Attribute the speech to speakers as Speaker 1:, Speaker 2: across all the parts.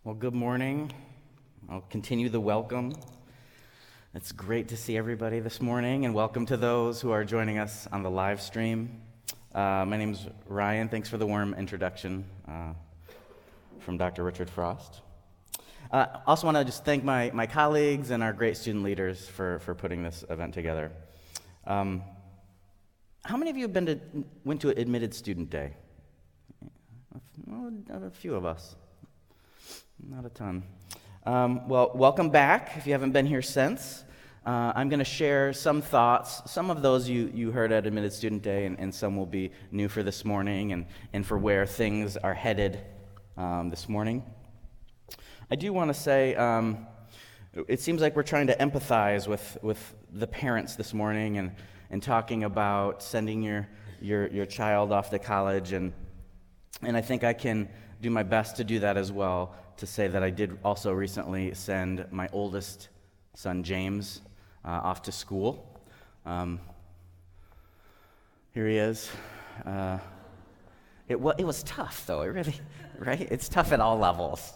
Speaker 1: Well, good morning. I'll continue the welcome. It's great to see everybody this morning, and welcome to those who are joining us on the live stream. My name's Ryan. Thanks for the warm introduction from Dr. Richard Frost. Also want to just thank my colleagues and our great student leaders for putting this event together. How many of you went to Admitted Student Day? Well, a few of us. Not a ton. Well, welcome back if you haven't been here since. I'm going to share some thoughts. Some of those you heard at Admitted Student Day, and some will be new for this morning and for where things are headed this morning. I do want to say it seems like we're trying to empathize with the parents this morning and talking about sending your child off to college, and I think I can do my best to do that as well, to say that I did also recently send my oldest son, James, off to school. Here he is. It was tough, though. It really, right? It's tough at all levels.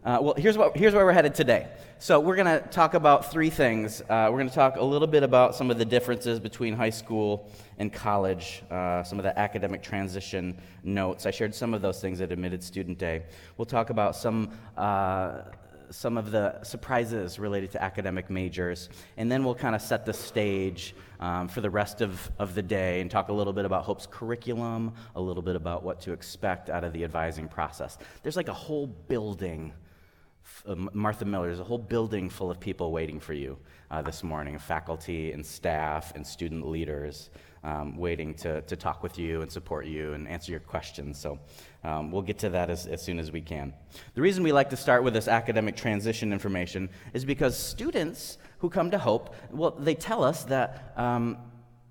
Speaker 1: Well, here's where we're headed today. So we're going to talk about three things. We're going to talk a little bit about some of the differences between high school and college, some of the academic transition notes. I shared some of those things at Admitted Student Day. We'll talk about some of the surprises related to academic majors, and then we'll kind of set the stage for the rest of the day and talk a little bit about Hope's curriculum, a little bit about what to expect out of the advising process. There's like a whole building, Martha Miller, there's a whole building full of people waiting for you this morning, faculty and staff and student leaders waiting to talk with you and support you and answer your questions. So we'll get to that as soon as we can. The reason we like to start with this academic transition information is because students who come to Hope, well, they tell us that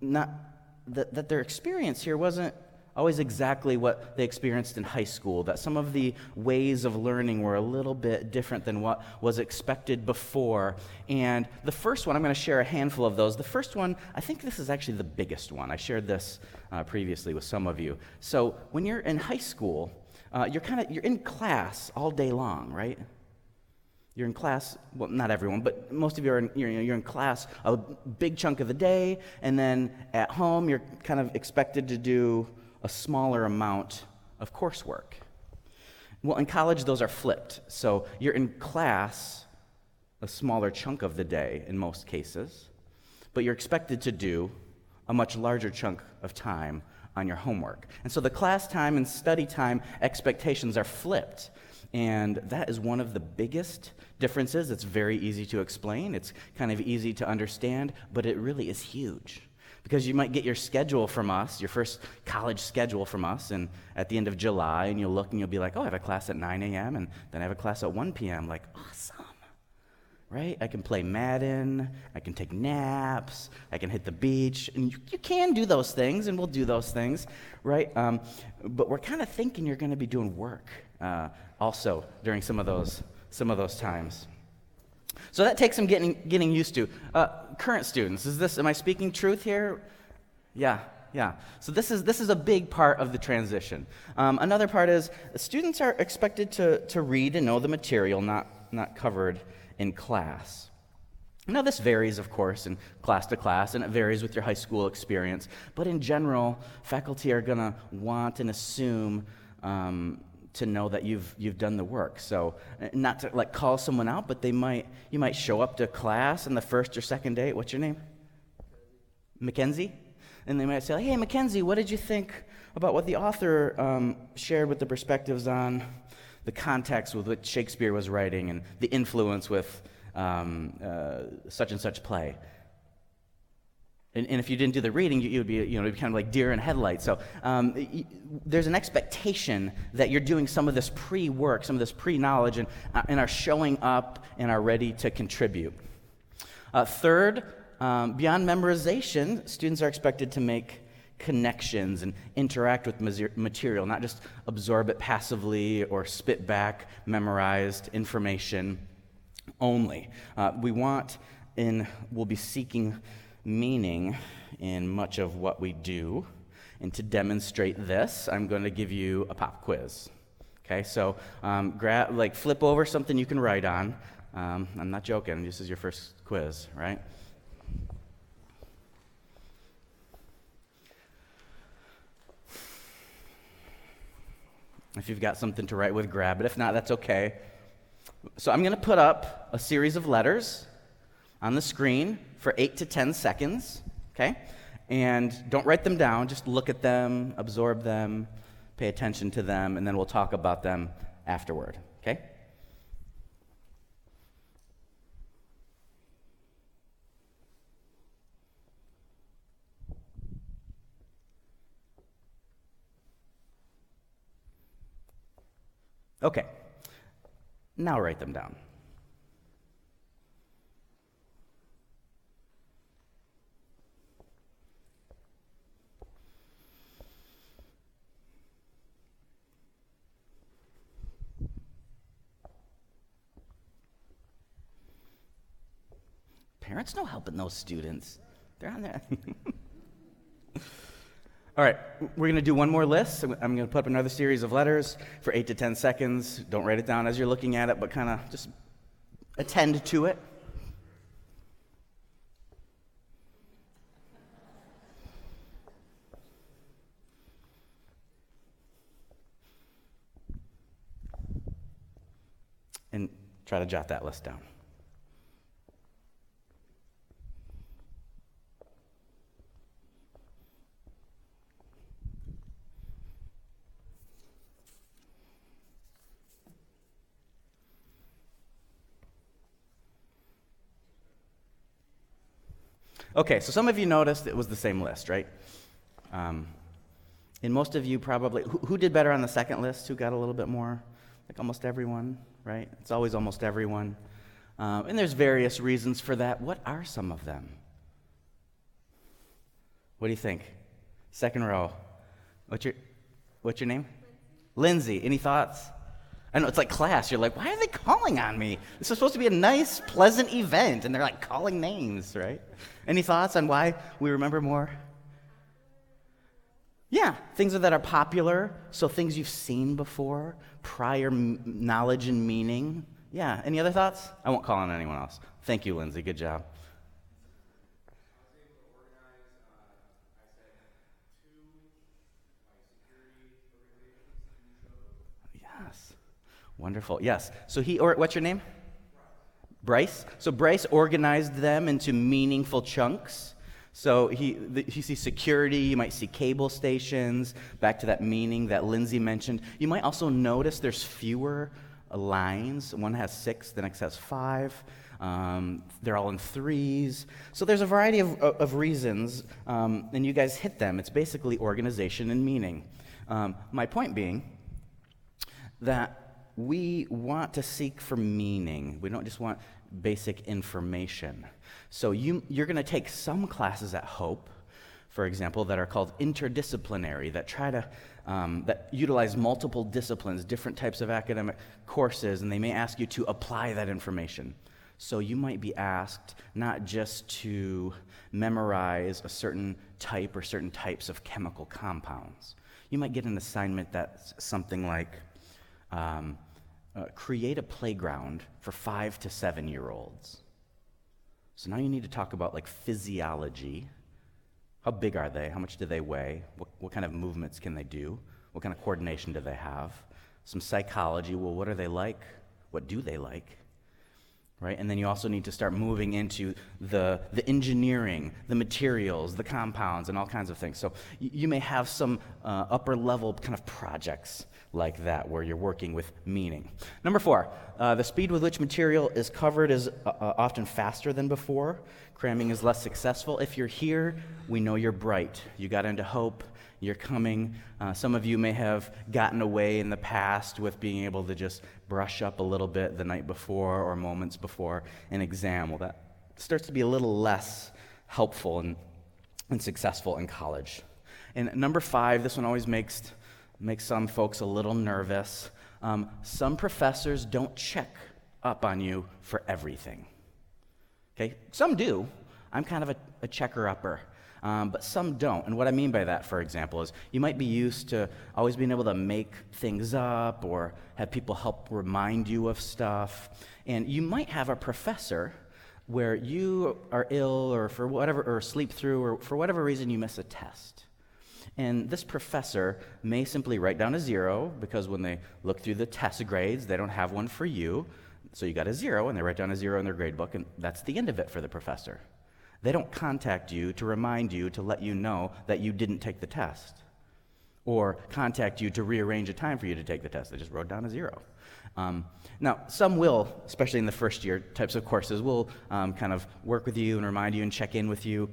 Speaker 1: that their experience here wasn't always exactly what they experienced in high school, that some of the ways of learning were a little bit different than what was expected before. And the first one, I'm going to share a handful of those. The first one, I think this is actually the biggest one. I shared this previously with some of you. So when you're in high school, you're in class all day long, right? You're in class, well, not everyone, but most of you you're in class a big chunk of the day, and then at home you're kind of expected to do a smaller amount of coursework. Well, in college, those are flipped. So you're in class a smaller chunk of the day in most cases, but you're expected to do a much larger chunk of time on your homework. And so the class time and study time expectations are flipped. And that is one of the biggest differences. It's very easy to explain. It's kind of easy to understand, but it really is huge. Because you might get your schedule from us, your first college schedule from us, and at the end of July, and you'll look and you'll be like, oh, I have a class at 9 a.m., and then I have a class at 1 p.m. Like, awesome, right? I can play Madden, I can take naps, I can hit the beach, and you can do those things, and we'll do those things, right? But we're kind of thinking you're going to be doing work also during some of those times. So that takes some getting used to. Current students, am I speaking truth here? Yeah. So this is a big part of the transition. Another part is students are expected to read and know the material not covered in class. Now this varies, of course, in class to class, and it varies with your high school experience. But in general, faculty are going to want and assume to know that you've done the work. So not to like call someone out, but you might show up to class on the first or second day. What's your name? Mackenzie? And they might say, hey, Mackenzie, what did you think about what the author shared with the perspectives on the context with which Shakespeare was writing and the influence with such and such play? And if you didn't do the reading, you would be, it'd be kind of like deer in headlights. So there's an expectation that you're doing some of this pre-work, some of this pre-knowledge, and are showing up and are ready to contribute. Third, beyond memorization, students are expected to make connections and interact with material, not just absorb it passively or spit back memorized information only. We'll be seeking meaning in much of what we do. And to demonstrate this, I'm going to give you a pop quiz. Okay, so flip over something you can write on. I'm not joking. This is your first quiz, right? If you've got something to write with, grab it. If not, that's okay. So I'm going to put up a series of letters on the screen for 8 to 10 seconds, okay? And don't write them down. Just look at them, absorb them, pay attention to them, and then we'll talk about them afterward, okay? Okay, now write them down. Parents no helping those students. They're on there. All right, we're going to do one more list. I'm going to put up another series of letters for 8 to 10 seconds. Don't write it down as you're looking at it, but kind of just attend to it. And try to jot that list down. Okay, so some of you noticed it was the same list, right? And most of you probably, who did better on the second list? Who got a little bit more? Like almost everyone, right? It's always almost everyone. And there's various reasons for that. What are some of them? What do you think? Second row. What's your name? Lindsey. Any thoughts? I know, it's like class. You're like, why are they calling on me? This is supposed to be a nice, pleasant event, and they're like calling names, right? Any thoughts on why we remember more? Yeah, things that are popular, so things you've seen before, prior knowledge and meaning. Yeah, any other thoughts? I won't call on anyone else. Thank you, Lindsey. Good job. Yes. Wonderful. Yes. So what's your name? Bryce. So Bryce organized them into meaningful chunks. So you see security, you might see cable stations, back to that meaning that Lindsey mentioned. You might also notice there's fewer lines. One has 6, the next has 5. They're all in 3s. So there's a variety of reasons, and you guys hit them. It's basically organization and meaning. My point being that we want to seek for meaning. We don't just want basic information. So you're going to take some classes at Hope, for example, that are called interdisciplinary, that try to that utilize multiple disciplines, different types of academic courses, and they may ask you to apply that information. So you might be asked not just to memorize a certain type or certain types of chemical compounds. You might get an assignment that's something like create a playground for 5 to 7-year-olds. So now you need to talk about like physiology. How big are they? How much do they weigh? What kind of movements can they do? What kind of coordination do they have? Some psychology. Well, what are they like? What do they like? Right? And then you also need to start moving into the engineering, the materials, the compounds, and all kinds of things. So you may have some upper level kind of projects like that where you're working with meaning. Number 4, the speed with which material is covered is often faster than before. Cramming is less successful. If you're here, we know you're bright. You got into Hope. You're coming. Some of you may have gotten away in the past with being able to just brush up a little bit the night before or moments before an exam. Well, that starts to be a little less helpful and successful in college. And number 5, this one always makes some folks a little nervous. Some professors don't check up on you for everything. Okay? Some do. I'm kind of a checker-upper. but some don't. And what I mean by that, for example, is you might be used to always being able to make things up or have people help remind you of stuff. And you might have a professor where you are ill or for whatever, or sleep through, or for whatever reason you miss a test. And this professor may simply write down a 0 because when they look through the test grades, they don't have one for you. So you got a 0, and they write down a 0 in their grade book, and that's the end of it for the professor. They don't contact you to remind you, to let you know that you didn't take the test, or contact you to rearrange a time for you to take the test. They just wrote down a 0. Now, some will, especially in the first year types of courses, will kind of work with you and remind you and check in with you.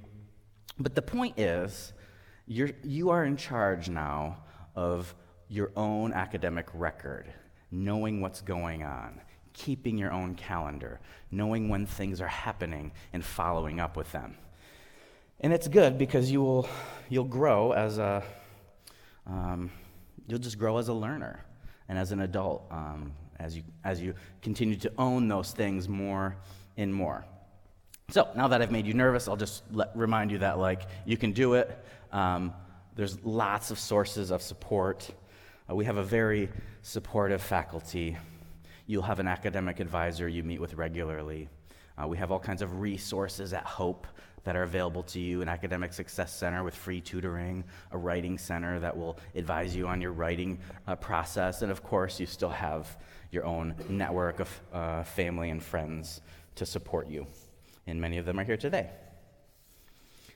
Speaker 1: But the point is, you are in charge now of your own academic record, knowing what's going on, keeping your own calendar, knowing when things are happening and following up with them. And it's good because you'll grow as you'll just grow as a learner and as an adult as you continue to own those things more and more. So now that I've made you nervous, I'll just remind you that you can do it. There's lots of sources of support. We have a very supportive faculty. You'll have an academic advisor you meet with regularly. We have all kinds of resources at Hope that are available to you, an academic success center with free tutoring, a writing center that will advise you on your writing process, and of course, you still have your own network of family and friends to support you, and many of them are here today.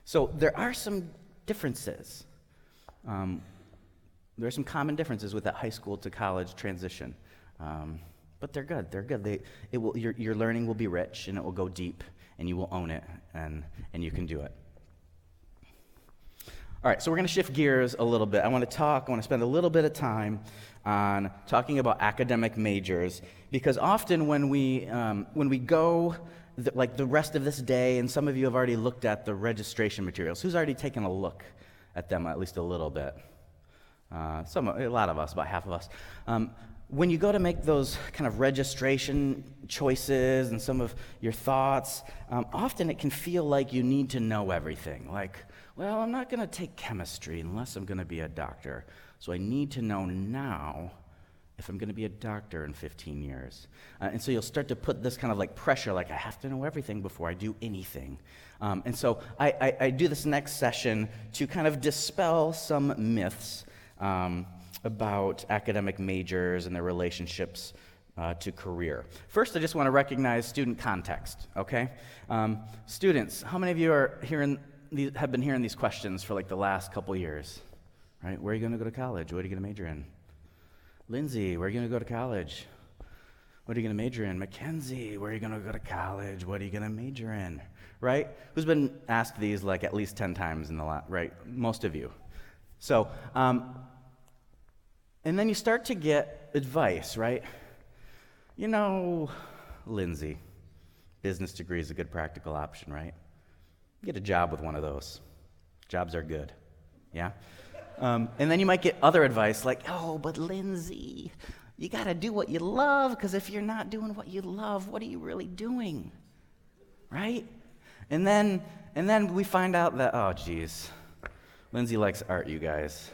Speaker 1: So there are some differences. There are some common differences with that high school to college transition. But they're good. They're good. Your learning will be rich, and it will go deep, and you will own it, and you can do it. All right, so we're going to shift gears a little bit. I want to spend a little bit of time on talking about academic majors, because often when we go the rest of this day, and some of you have already looked at the registration materials. Who's already taken a look at them at least a little bit? A lot of us, about half of us. When you go to make those kind of registration choices and some of your thoughts, often it can feel like you need to know everything. Well, I'm not going to take chemistry unless I'm going to be a doctor, so I need to know now if I'm going to be a doctor in 15 years. And so you'll start to put this kind of pressure, I have to know everything before I do anything. And so I do this next session to kind of dispel some myths about academic majors and their relationships to career. First, I just want to recognize student context, okay? Students, how many of you have been hearing these questions for the last couple years? Right? Where are you going to go to college? What are you going to major in? Lindsey, where are you going to go to college? What are you going to major in? Mackenzie, where are you going to go to college? What are you going to major in? Right? Who's been asked these at least 10 times in the last, right? Most of you. So, and then you start to get advice, right? Lindsey, business degree is a good practical option, right? Get a job with one of those. Jobs are good, yeah? And then you might get other advice but Lindsey, you got to do what you love, because if you're not doing what you love, what are you really doing, right? And then we find out that, oh, geez, Lindsey likes art, you guys.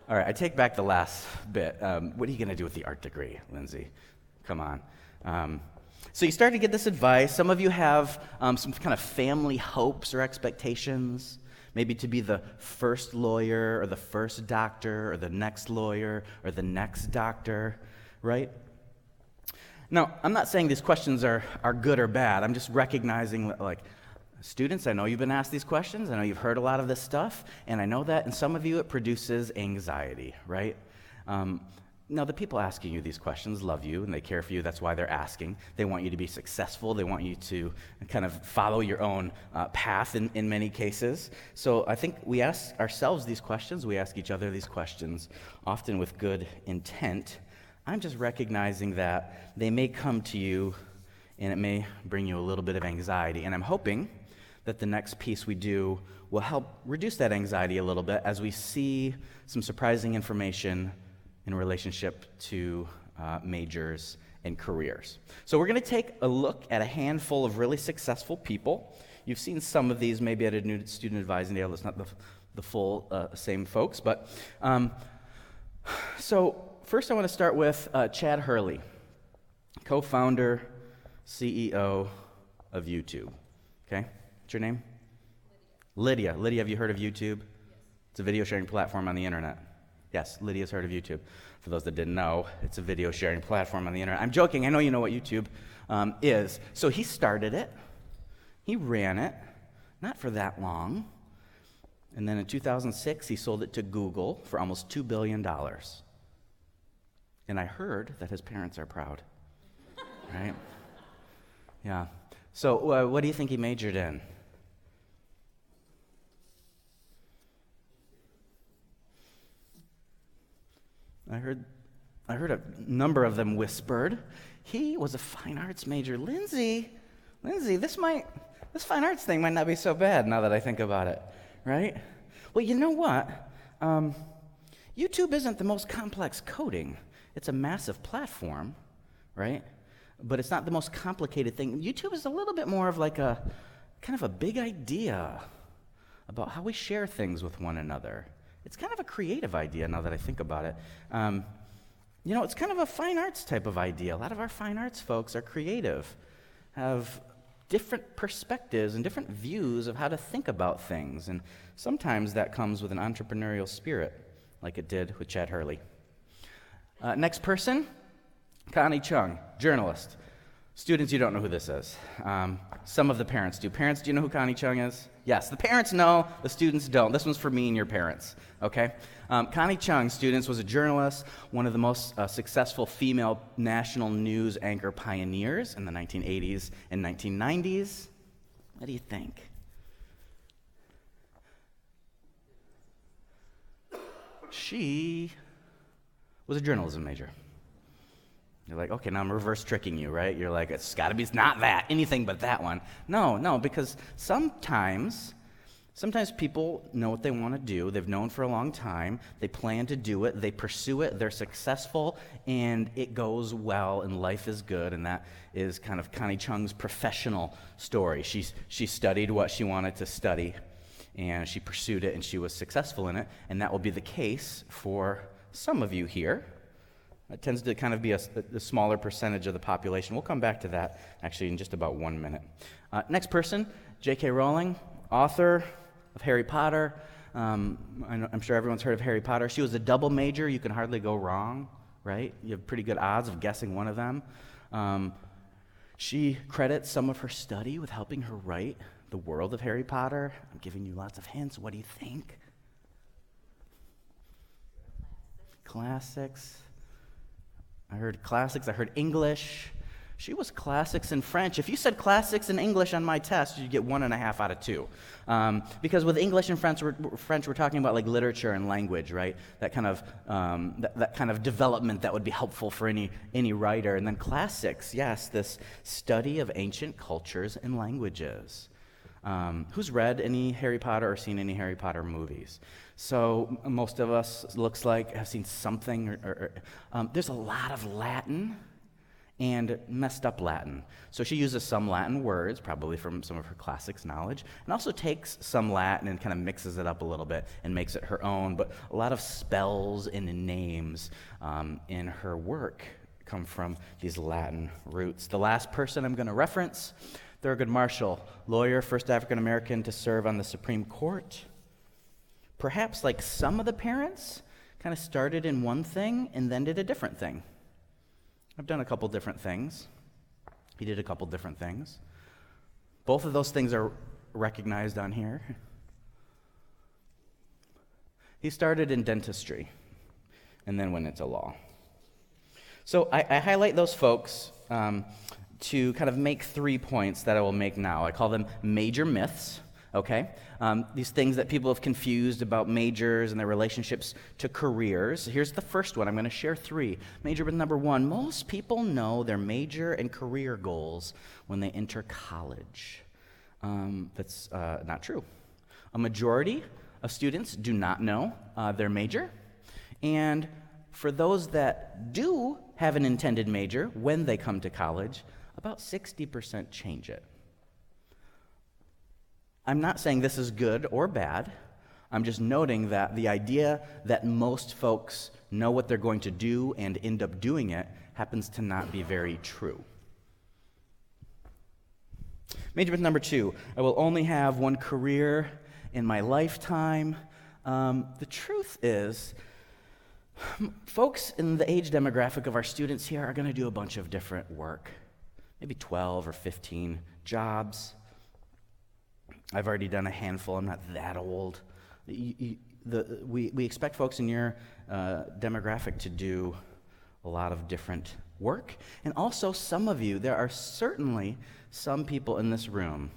Speaker 1: All right, I take back the last bit. What are you going to do with the art degree, Lindsey? Come on. So you start to get this advice. Some of you have some kind of family hopes or expectations, maybe to be the first lawyer or the first doctor or the next lawyer or the next doctor, right? Now, I'm not saying these questions are good or bad. I'm just recognizing that, students, I know you've been asked these questions. I know you've heard a lot of this stuff, and I know that in some of you it produces anxiety, right? Now, the people asking you these questions love you, and they care for you. That's why they're asking. They want you to be successful. They want you to kind of follow your own path in many cases. So I think we ask ourselves these questions. We ask each other these questions, often with good intent. I'm just recognizing that they may come to you, and it may bring you a little bit of anxiety. And I'm hoping that the next piece we do will help reduce that anxiety a little bit as we see some surprising information in relationship to majors and careers. So we're going to take a look at a handful of really successful people You've seen some of these maybe at a new student advising day. It's not the full same folks. But so first I want to start with Chad Hurley, co-founder, CEO of YouTube. Okay? What's your name? Lydia. Lydia, have you heard of YouTube? Yes. It's a video sharing platform on the internet. Yes, Lydia's heard of YouTube. For those that didn't know, it's a video sharing platform on the internet. I'm joking. I know you know what YouTube is. So he started it. He ran it, not for that long. And then in 2006, he sold it to Google for almost $2 billion. And I heard that his parents are proud. Right? Yeah. So what do you think he majored in? I heard a number of them whispered. He was a fine arts major. Lindsey, this fine arts thing might not be so bad now that I think about it, right? Well, you know what? YouTube isn't the most complex coding. It's a massive platform, right? But it's not the most complicated thing. YouTube is a little bit more of like a kind of a big idea about how we share things with one another. It's kind of a creative idea now that I think about it. It's kind of a fine arts type of idea. A lot of our fine arts folks are creative, have different perspectives and different views of how to think about things. And sometimes that comes with an entrepreneurial spirit, like it did with Chad Hurley. Next person, Connie Chung, journalist. Students, you don't know who this is. Some of the parents do. Parents, do you know who Connie Chung is? Yes, the parents know, the students don't. This one's for me and your parents, okay? Connie Chung, students, was a journalist, one of the most successful female national news anchor pioneers in the 1980s and 1990s. What do you think? She was a journalism major. You're like, okay, now I'm reverse tricking you, right? You're like, it's not that, anything but that one. No, because sometimes people know what they want to do. They've known for a long time. They plan to do it. They pursue it. They're successful, and it goes well, and life is good, and that is kind of Connie Chung's professional story. She studied what she wanted to study, and she pursued it, and she was successful in it, and that will be the case for some of you here. It tends to kind of be a smaller percentage of the population. We'll come back to that, actually, in just about 1 minute. Next person, J.K. Rowling, author of Harry Potter. I'm sure everyone's heard of Harry Potter. She was a double major. You can hardly go wrong, right? You have pretty good odds of guessing one of them. She credits some of her study with helping her write the world of Harry Potter. I'm giving you lots of hints. What do you think? Classics. I heard classics, I heard English. She was classics in French. If you said classics in English on my test, you'd get 1.5 out of 2. Because with English and French, we're talking about like literature and language, right? That kind of development that would be helpful for any writer. And then classics, yes, this study of ancient cultures and languages. Who's read any Harry Potter or seen any Harry Potter movies? So most of us, looks like, have seen something. There's a lot of Latin and messed up Latin. So she uses some Latin words, probably from some of her classics knowledge, and also takes some Latin and kind of mixes it up a little bit and makes it her own. But a lot of spells and names in her work come from these Latin roots. The last person I'm going to reference, Thurgood Marshall, lawyer, first African American to serve on the Supreme Court. Perhaps like some of the parents, kind of started in one thing and then did a different thing. I've done a couple different things. He did a couple different things. Both of those things are recognized on here. He started in dentistry and then went into law. So I highlight those folks to kind of make 3 points that I will make now. I call them major myths, okay? These things that people have confused about majors and their relationships to careers. Here's the first one. I'm going to share 3. Major myth number 1, most people know their major and career goals when they enter college. That's not true. A majority of students do not know their major, and for those that do have an intended major when they come to college, about 60% change it. I'm not saying this is good or bad. I'm just noting that the idea that most folks know what they're going to do and end up doing it happens to not be very true. Major myth number 2, I will only have one career in my lifetime. The truth is, folks in the age demographic of our students here are going to do a bunch of different work, maybe 12 or 15 jobs. I've already done a handful. I'm not that old. We expect folks in your demographic to do a lot of different work. And also, some of you, there are certainly some people in this room,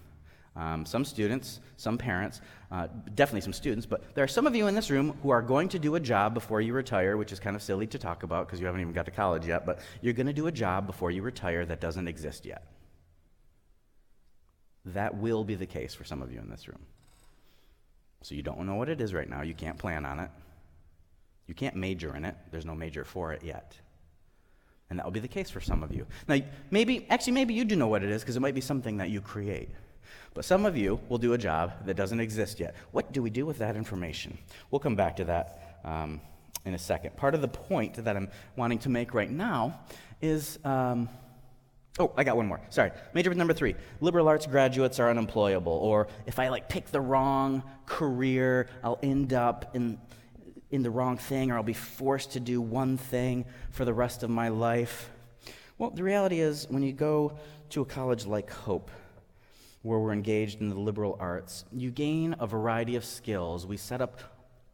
Speaker 1: some students, some parents, definitely some students, but there are some of you in this room who are going to do a job before you retire, which is kind of silly to talk about because you haven't even got to college yet, but you're going to do a job before you retire that doesn't exist yet. That will be the case for some of you in this room. So you don't know what it is right now. You can't plan on it. You can't major in it. There's no major for it yet. And that will be the case for some of you. Now, maybe you do know what it is because it might be something that you create. But some of you will do a job that doesn't exist yet. What do we do with that information? We'll come back to that in a second. Part of the point that I'm wanting to make right now is... I got one more. Sorry. Major myth number 3. Liberal arts graduates are unemployable. Or if I pick the wrong career, I'll end up in the wrong thing, or I'll be forced to do one thing for the rest of my life. Well, the reality is when you go to a college like Hope, where we're engaged in the liberal arts, you gain a variety of skills. We set up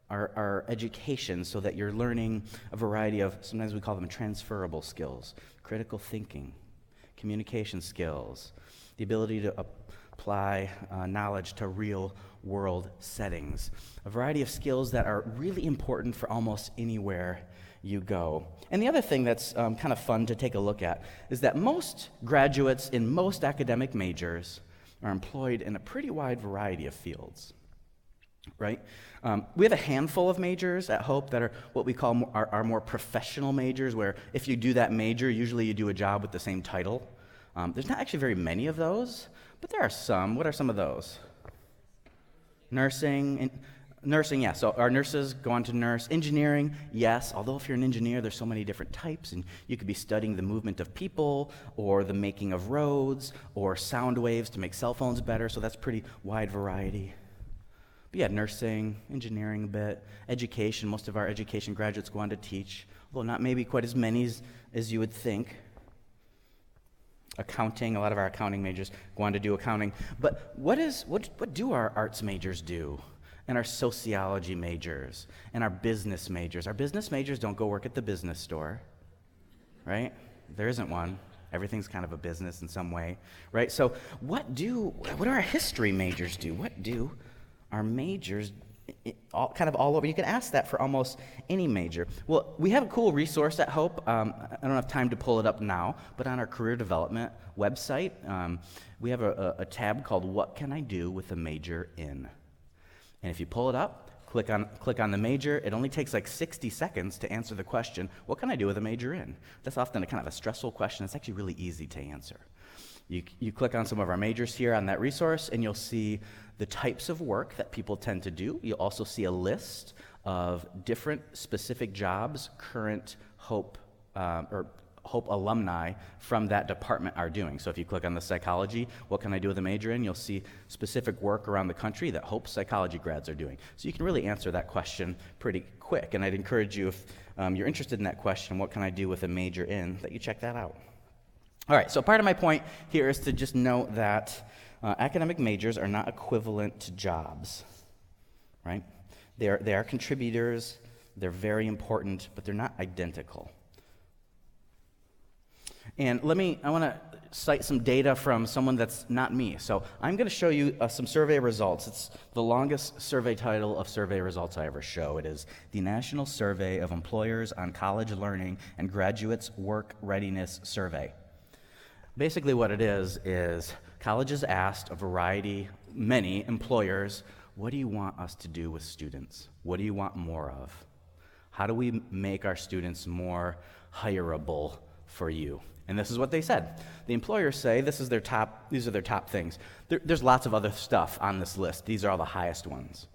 Speaker 1: our education so that you're learning a variety of, sometimes we call them transferable skills, critical thinking, communication skills, the ability to apply knowledge to real-world settings, a variety of skills that are really important for almost anywhere you go. And the other thing that's kind of fun to take a look at is that most graduates in most academic majors are employed in a pretty wide variety of fields, right? We have a handful of majors at Hope that are what we call our more professional majors, where if you do that major, usually you do a job with the same title. There's not actually very many of those, but there are some. What are some of those? Nursing, yeah. So our nurses go on to nurse. Engineering, yes. Although if you're an engineer, there's so many different types, and you could be studying the movement of people, or the making of roads, or sound waves to make cell phones better. So that's pretty wide variety. But yeah, nursing, engineering a bit, education. Most of our education graduates go on to teach, although not maybe quite as many as you would think. Accounting, a lot of our accounting majors go on to do accounting. But what do our arts majors do? And our sociology majors, and our business majors? Our business majors don't go work at the business store, right? There isn't one. Everything's kind of a business in some way, right? So what do our history majors do? What do our majors all over? You can ask that for almost any major. Well, we have a cool resource at Hope. I don't have time to pull it up now, but on our career development website, we have a tab called What Can I Do with a Major in? And if you pull it up, click on the major. It only takes 60 seconds to answer the question, what can I do with a major in? That's often a kind of a stressful question. It's actually really easy to answer. You click on some of our majors here on that resource, and you'll see the types of work that people tend to do. You'll also see a list of different specific jobs current Hope Hope alumni from that department are doing. So if you click on the psychology, what can I do with a major in? You'll see specific work around the country that Hope psychology grads are doing. So you can really answer that question pretty quick. And I'd encourage you, if you're interested in that question, what can I do with a major in, that you check that out. All right, so part of my point here is to just note that academic majors are not equivalent to jobs, right? They are contributors, they're very important, but they're not identical. And I want to cite some data from someone that's not me. So I'm going to show you some survey results. It's the longest survey title of survey results I ever show. It is the National Survey of Employers on College Learning and Graduates Work Readiness Survey. Basically what it is colleges asked many employers, what do you want us to do with students? What do you want more of? How do we make our students more hireable for you? And this is what they said. The employers say these are their top things. There's lots of other stuff on this list. These are all the highest ones.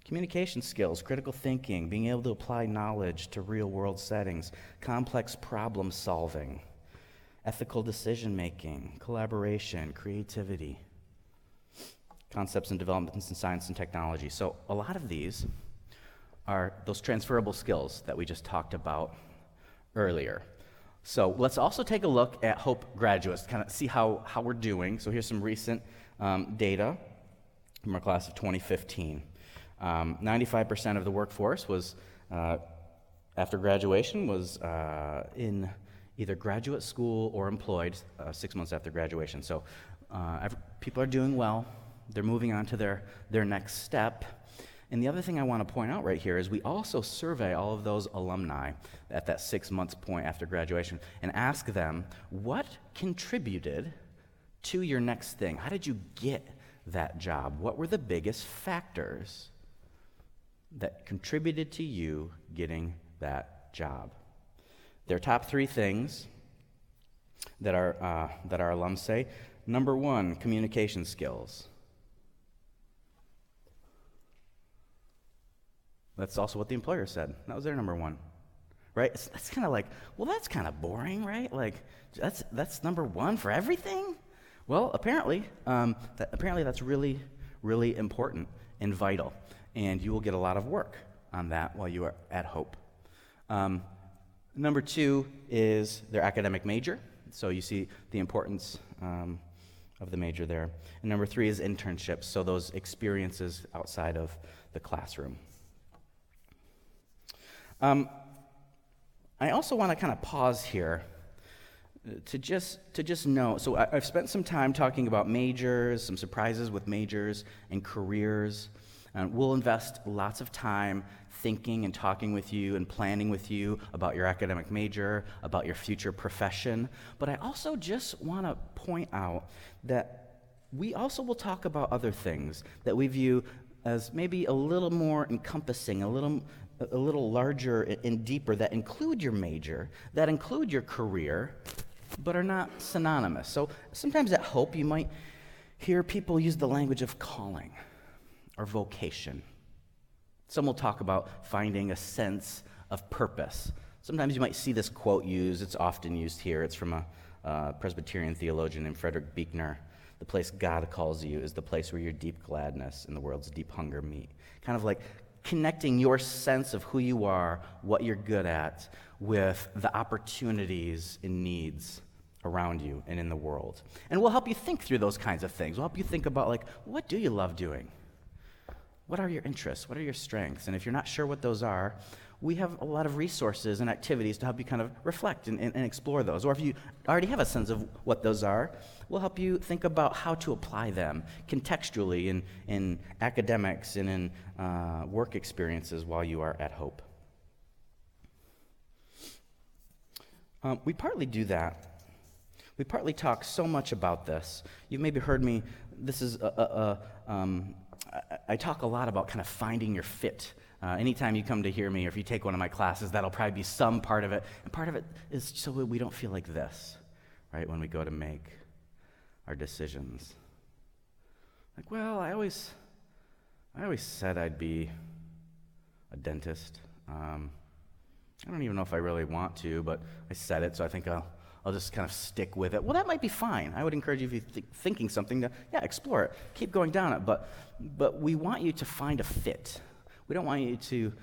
Speaker 1: Communication skills, critical thinking, being able to apply knowledge to real-world settings, complex problem solving, ethical decision-making, collaboration, creativity, concepts and developments in science and technology. So a lot of these are those transferable skills that we just talked about earlier. So let's also take a look at Hope graduates, kind of see how we're doing. So here's some recent data from our class of 2015. 95% of the workforce was, after graduation, was in either graduate school or employed 6 months after graduation. So people are doing well. They're moving on to their next step. And the other thing I want to point out right here is we also survey all of those alumni at that 6 months point after graduation and ask them, what contributed to your next thing? How did you get that job? What were the biggest factors that contributed to you getting that job? Their top 3 things that our alums say. Number 1, communication skills. That's also what the employer said. That was their number 1, right? It's kind of like, well, that's kind of boring, right? Like, that's number 1 for everything? Well, apparently that's really, really important and vital, and you will get a lot of work on that while you are at Hope. Number 2 is their academic major, so you see the importance of the major there. And number 3 is internships, so those experiences outside of the classroom. I also want to kind of pause here to just know. So I've spent some time talking about majors, some surprises with majors and careers. We'll invest lots of time thinking and talking with you and planning with you about your academic major, about your future profession. But I also just want to point out that we also will talk about other things that we view as maybe a little more encompassing, a little larger and deeper, that include your major, that include your career, but are not synonymous. So sometimes at Hope, you might hear people use the language of calling or vocation. Some will talk about finding a sense of purpose. Sometimes you might see this quote used. It's often used here. It's from a Presbyterian theologian named Frederick Buechner. The place God calls you is the place where your deep gladness and the world's deep hunger meet. Kind of like connecting your sense of who you are, what you're good at, with the opportunities and needs around you and in the world. And we'll help you think through those kinds of things. We'll help you think about, like, what do you love doing? What are your interests? What are your strengths? And if you're not sure what those are, we have a lot of resources and activities to help you kind of reflect and explore those. Or if you already have a sense of what those are, we'll help you think about how to apply them contextually in academics and in work experiences while you are at Hope. We partly do that. We partly talk so much about this. You've maybe heard me, this is I talk a lot about kind of finding your fit. Anytime you come to hear me, or if you take one of my classes, that'll probably be some part of it. And part of it is so we don't feel like this, right, when we go to make our decisions. Like, well, I always said I'd be a dentist. I don't even know if I really want to, but I said it, so I think I'll just kind of stick with it. Well, that might be fine. I would encourage you, if you're thinking something, to, explore it. Keep going down it. But we want you to find a fit. We don't want you to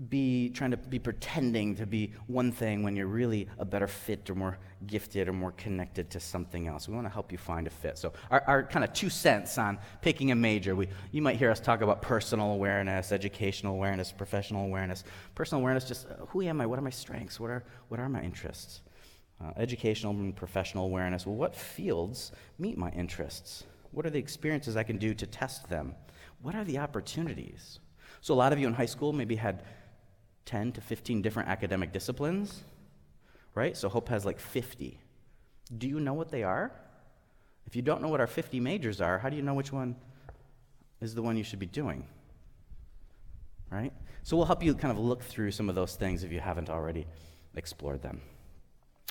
Speaker 1: be trying to be pretending to be one thing when you're really a better fit or more gifted or more connected to something else. We want to help you find a fit. So our kind of 2 cents on picking a major, you might hear us talk about personal awareness, educational awareness, professional awareness. Personal awareness, just who am I? What are my strengths? What are my interests? Educational and professional awareness, well, what fields meet my interests? What are the experiences I can do to test them? What are the opportunities? So a lot of you in high school maybe had 10 to 15 different academic disciplines, right? So Hope has like 50. Do you know what they are? If you don't know what our 50 majors are, how do you know which one is the one you should be doing, right? So we'll help you kind of look through some of those things if you haven't already explored them.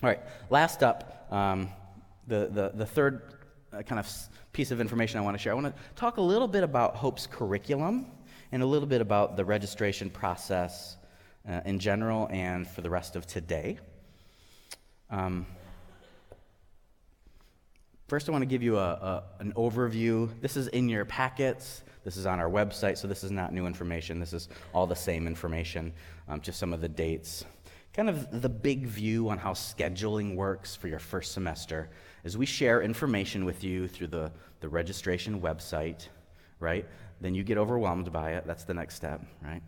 Speaker 1: All right, last up, the third kind of piece of information I want to share. I want to talk a little bit about Hope's curriculum and a little bit about the registration process in general and for the rest of today. First, I want to give you an overview. This is in your packets. This is on our website, so this is not new information. This is all the same information, just some of the dates. Kind of the big view on how scheduling works for your first semester is we share information with you through the registration website, right? Then you get overwhelmed by it. That's the next step, right?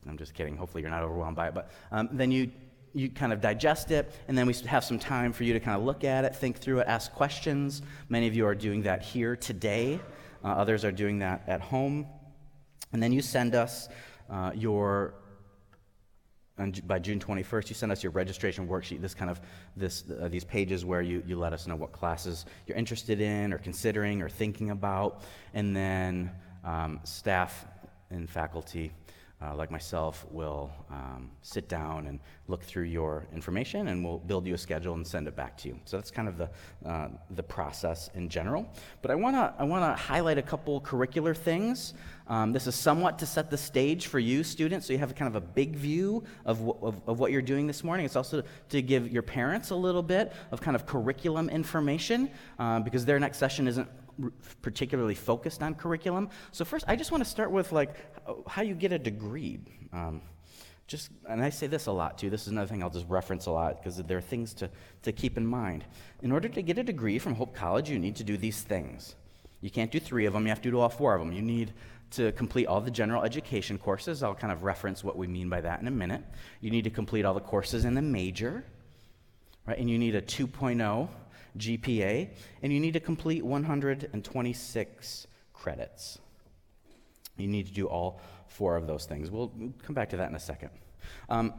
Speaker 1: I'm just kidding. Hopefully you're not overwhelmed by it. But then you kind of digest it, and then we have some time for you to kind of look at it, think through it, ask questions. Many of you are doing that here today. Others are doing that at home. And then you send us by June 21st, you send us your registration worksheet, these pages where you let us know what classes you're interested in or considering or thinking about. And then staff and faculty like myself will sit down and look through your information, and we'll build you a schedule and send it back to you. So that's kind of the process in general. But I want to highlight a couple curricular things. This is somewhat to set the stage for you students, so you have kind of a big view of what you're doing this morning. It's also to give your parents a little bit of kind of curriculum information, because their next session isn't particularly focused on curriculum. So first, I just want to start with how you get a degree. And I say this a lot too. This is another thing I'll just reference a lot because there are things to keep in mind. In order to get a degree from Hope College, you need to do these things. You can't do 3 of them. You have to do all 4 of them. You need to complete all the general education courses. I'll kind of reference what we mean by that in a minute. You need to complete all the courses in the major, right? And you need a 2.0 GPA, and you need to complete 126 credits. You need to do all 4 of those things. We'll come back to that in a second.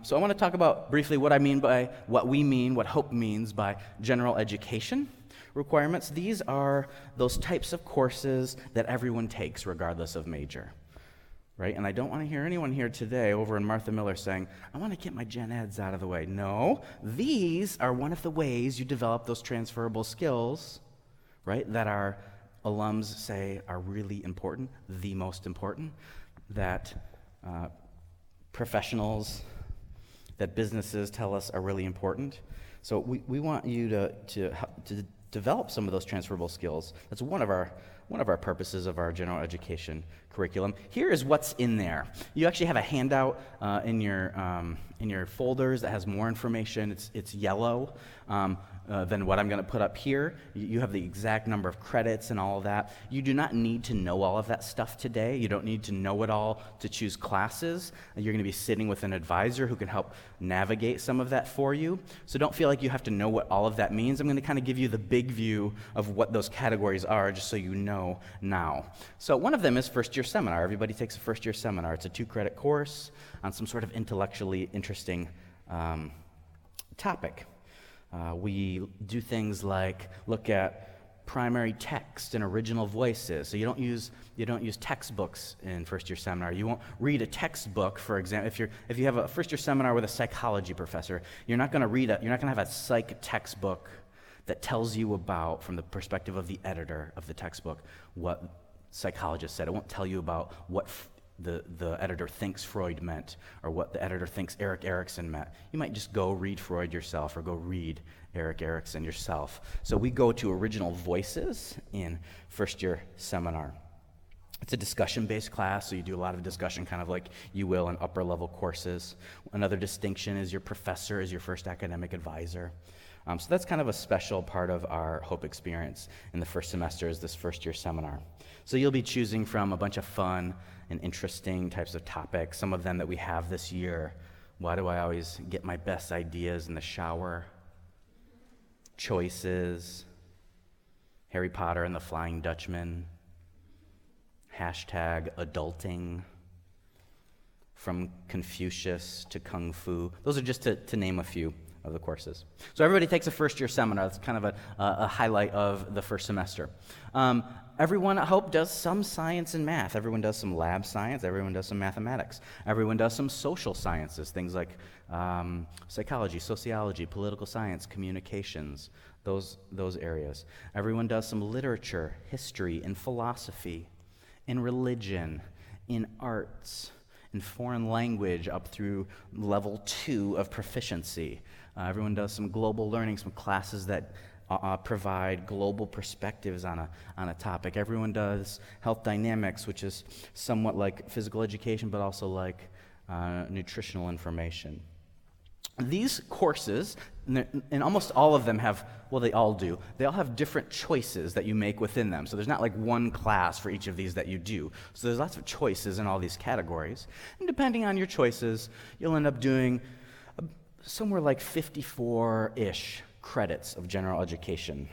Speaker 1: So I want to talk about briefly what Hope means by general education requirements. These are those types of courses that everyone takes regardless of major. Right? And I don't want to hear anyone here today over in Martha Miller saying, I want to get my gen eds out of the way. No, these are one of the ways you develop those transferable skills, right, that our alums say are really important, the most important, that professionals, that businesses tell us are really important. So we want you to develop some of those transferable skills. That's one of our purposes of our general education curriculum. Here is what's in there. You actually have a handout in your folders that has more information. It's yellow than what I'm going to put up here. You have the exact number of credits and all of that. You do not need to know all of that stuff today. You don't need to know it all to choose classes. You're going to be sitting with an advisor who can help navigate some of that for you. So don't feel like you have to know what all of that means. I'm going to kind of give you the big view of what those categories are just so you know now. So one of them is first-year seminar. Everybody takes a first-year seminar. It's a 2-credit course on some sort of intellectually interesting topic. We do things like look at primary text and original voices. So you don't use textbooks in first-year seminar. You won't read a textbook, for example. If you have a first-year seminar with a psychology professor, you're not going to have a psych textbook that tells you about, from the perspective of the editor of the textbook, what psychologists said. It won't tell you about what the editor thinks Freud meant or what the editor thinks Erik Erikson meant. You might just go read Freud yourself or go read Erik Erikson yourself. So we go to original voices in first-year seminar. It's a discussion-based class, so you do a lot of discussion, kind of like you will in upper-level courses. Another distinction is your professor is your first academic advisor. So that's kind of a special part of our Hope experience in the first semester is this first-year seminar. So you'll be choosing from a bunch of fun and interesting types of topics, some of them that we have this year. Why do I always get my best ideas in the shower? Choices. Harry Potter and the Flying Dutchman. #adulting. From Confucius to Kung Fu. Those are just to name a few of the courses. So everybody takes a first-year seminar. That's kind of a highlight of the first semester. Everyone, I hope, does some science and math. Everyone does some lab science. Everyone does some mathematics. Everyone does some social sciences, things like psychology, sociology, political science, communications, those areas. Everyone does some literature, history, and philosophy, in religion, in arts, in foreign language up through level 2 of proficiency. Everyone does some global learning, some classes that provide global perspectives on a topic. Everyone does health dynamics, which is somewhat like physical education, but also like nutritional information. These courses, and almost all of them have, well, they all do, they all have different choices that you make within them. So there's not like one class for each of these that you do. So there's lots of choices in all these categories. And depending on your choices, you'll end up doing somewhere like 54-ish credits of general education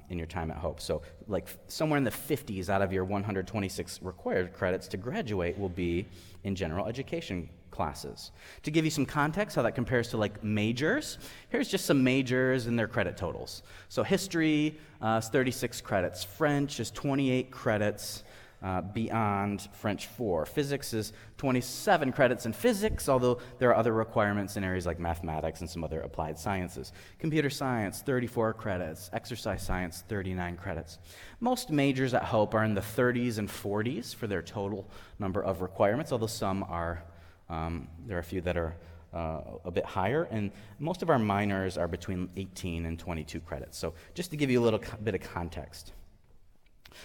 Speaker 1: in your time at Hope. So like somewhere in the 50s out of your 126 required credits to graduate will be in general education classes. To give you some context how that compares to like majors, here's just some majors and their credit totals. So history is 36 credits. French is 28 credits beyond French 4. Physics is 27 credits in physics, although there are other requirements in areas like mathematics and some other applied sciences. Computer science, 34 credits. Exercise science, 39 credits. Most majors at Hope are in the 30s and 40s for their total number of requirements, although some are, there are a few that are a bit higher, and most of our minors are between 18 and 22 credits. So just to give you a little bit of context.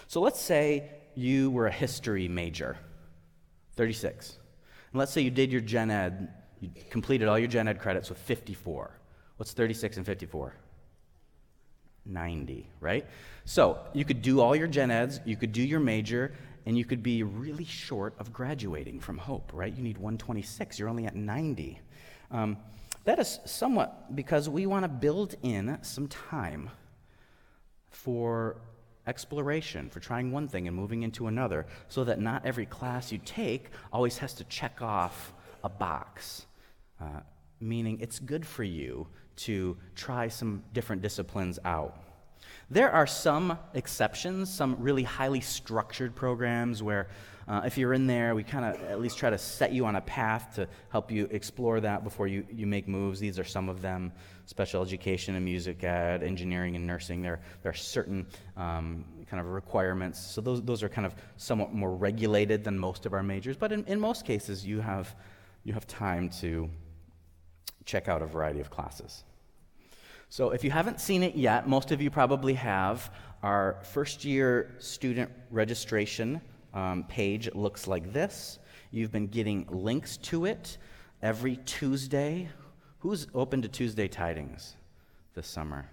Speaker 1: So let's say you were a history major, 36. And let's say you did your gen ed, you completed all your gen ed credits with 54. What's 36 and 54? 90, right? So you could do all your gen eds, you could do your major, and you could be really short of graduating from Hope, right? You need 126, you're only at 90. That is somewhat because we want to build in some time for exploration, for trying one thing and moving into another, so that not every class you take always has to check off a box, meaning it's good for you to try some different disciplines out. There are some exceptions, some really highly structured programs where if you're in there, we kind of at least try to set you on a path to help you explore that before you make moves. These are some of them: special education and music ed, engineering and nursing. There are certain kind of requirements. So those are kind of somewhat more regulated than most of our majors. But in most cases, you have time to check out a variety of classes. So if you haven't seen it yet, most of you probably have. Our first-year student registration page looks like this. You've been getting links to it every Tuesday. Who's open to Tuesday tidings this summer?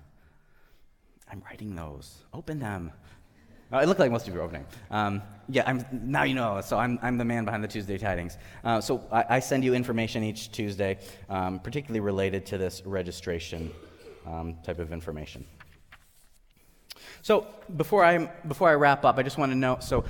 Speaker 1: I'm writing those. Open them. It looked like most of you are opening. Now you know, so I'm the man behind the Tuesday tidings. So I send you information each Tuesday, particularly related to this registration type of information. So before I wrap up, I just want to note, so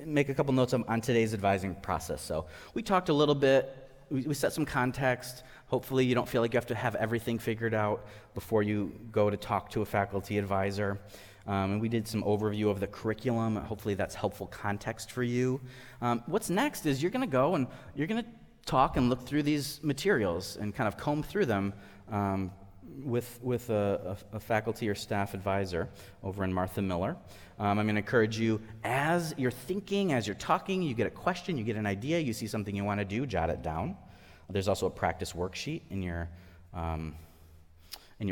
Speaker 1: make a couple notes on today's advising process. So we talked a little bit, we set some context. Hopefully you don't feel like you have to have everything figured out before you go to talk to a faculty advisor. And we did some overview of the curriculum. Hopefully that's helpful context for you. What's next is you're going to go and you're going to talk and look through these materials and kind of comb through them with a faculty or staff advisor over in Martha Miller. I'm going to encourage you, as you're thinking, as you're talking, you get a question, you get an idea, you see something you want to do, jot it down. There's also a practice worksheet in your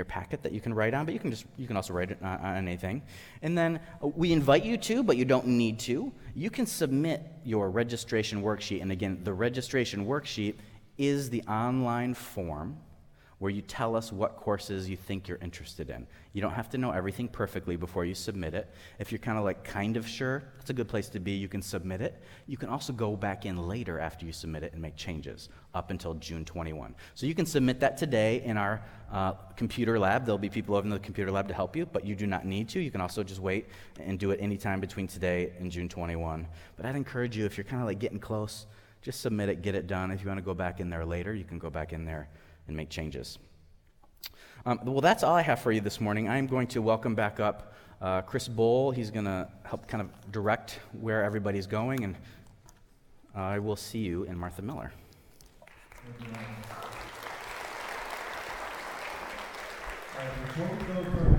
Speaker 1: packet that you can write on, but you can also write it on anything. And then we invite you to, but you don't need to. You can submit your registration worksheet, and again, the registration worksheet is the online form where you tell us what courses you think you're interested in. You don't have to know everything perfectly before you submit it. If you're kind of sure, it's a good place to be. You can submit it. You can also go back in later after you submit it and make changes up until June 21. So you can submit that today in our computer lab. There'll be people over in the computer lab to help you, but you do not need to. You can also just wait and do it anytime between today and June 21. But I'd encourage you, if you're kind of getting close, just submit it, get it done. If you want to go back in there later, you can go back in there and make changes. Well, that's all I have for you this morning. I'm going to welcome back up Chris Bowl. He's going to help kind of direct where everybody's going, and I will see you in Martha Miller.
Speaker 2: Before we go further,